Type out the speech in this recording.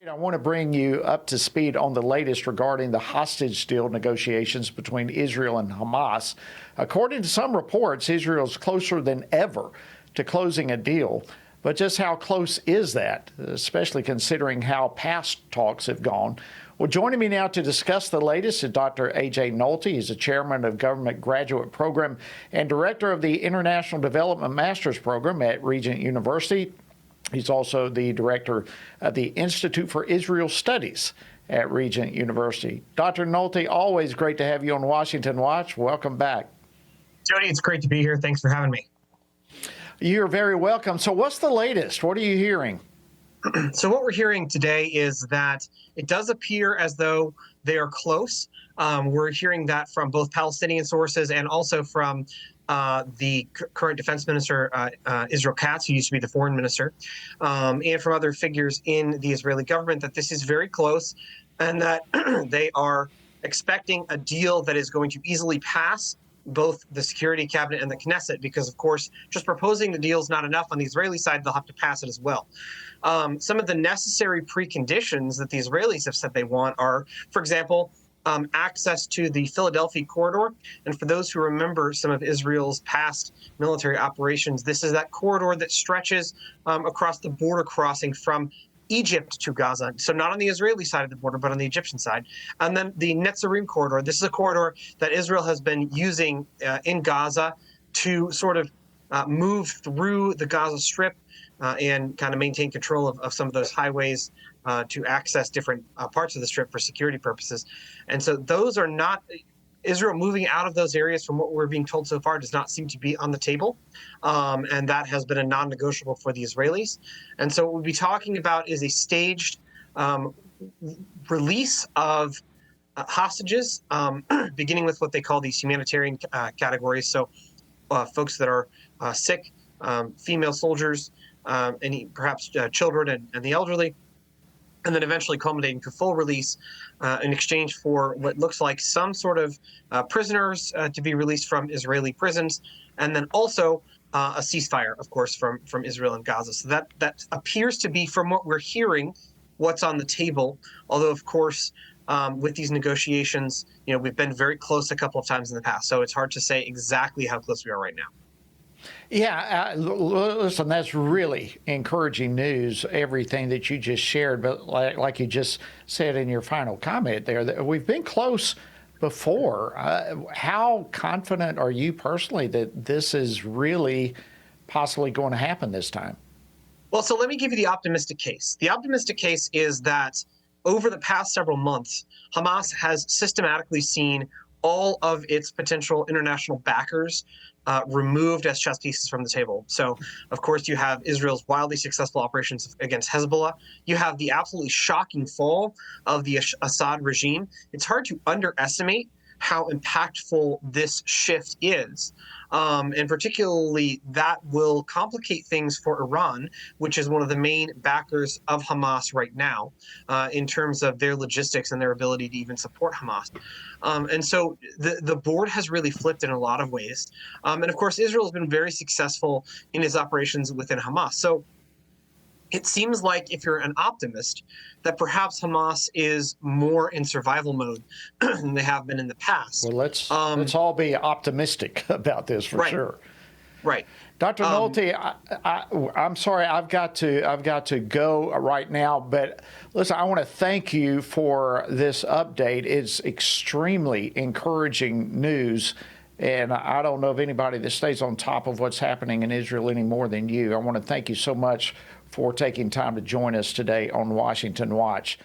I want to bring you up to speed on the latest regarding the hostage deal negotiations between Israel and Hamas. According to some reports, Israel's closer than ever to closing a deal. But just how close is that, especially considering how past talks have gone? Well, joining me now to discuss the latest is Dr. A.J. Nolte. He's the chairman of Government Graduate Program and director of the International Development Master's Program at Regent University. He's also the director of the Institute for Israel Studies at Regent University. Dr. Nolte, always great to have you on Washington Watch. Welcome back. Jody, it's great to be here. Thanks for having me. You're very welcome. So what's the latest? What are you hearing? So what we're hearing today is that it does appear as though they are close. We're hearing that from both Palestinian sources and also from the current defense minister, Israel Katz, who used to be the foreign minister, and from other figures in the Israeli government, that this is very close and that they are expecting a deal that is going to easily pass both the Security Cabinet and the Knesset, because, of course, just proposing the deal is not enough. On the Israeli side, they'll have to pass it as well. Some of the necessary preconditions that the Israelis have said they want are, for example, access to the Philadelphia corridor. And for those who remember some of Israel's past military operations, this is that corridor that stretches across the border crossing from Egypt to Gaza. So not on the Israeli side of the border, but on the Egyptian side. And then the Netzarim corridor. This is a corridor that Israel has been using in Gaza to sort of move through the Gaza Strip and kind of maintain control of some of those highways to access different parts of the Strip for security purposes. And so those are not, Israel moving out of those areas, from what we're being told so far, does not seem to be on the table. And that has been a non-negotiable for the Israelis. And so what we'll be talking about is a staged release of hostages, beginning with what they call these humanitarian categories. So folks that are sick, female soldiers, and perhaps children and the elderly, and then eventually culminating to full release in exchange for what looks like some sort of prisoners to be released from Israeli prisons, and then also a ceasefire, of course, from Israel and Gaza. So that appears to be, from what we're hearing, what's on the table. Although, of course, with these negotiations, we've been very close a couple of times in the past, so it's hard to say exactly how close we are right now. Yeah, listen, that's really encouraging news, everything that you just shared. But like you just said in your final comment there, that we've been close before. How confident are you personally that this is really possibly going to happen this time? Well, so let me give you the optimistic case. The optimistic case is that over the past several months, Hamas has systematically seen all of its potential international backers removed as chess pieces from the table. So, of course, you have Israel's wildly successful operations against Hezbollah. You have the absolutely shocking fall of the Assad regime. It's hard to underestimate how impactful this shift is. And particularly that will complicate things for Iran, which is one of the main backers of Hamas right now, in terms of their logistics and their ability to even support Hamas. And so the board has really flipped in a lot of ways. And of course, Israel has been very successful in its operations within Hamas. So it seems like, if you're an optimist, that perhaps Hamas is more in survival mode than they have been in the past. Well, let's all be optimistic about this for sure. Right. Dr. Nolte, I'm sorry, I've got to go right now, but listen, I want to thank you for this update. It's extremely encouraging news. And I don't know of anybody that stays on top of what's happening in Israel any more than you. I want to thank you so much for taking time to join us today on Washington Watch.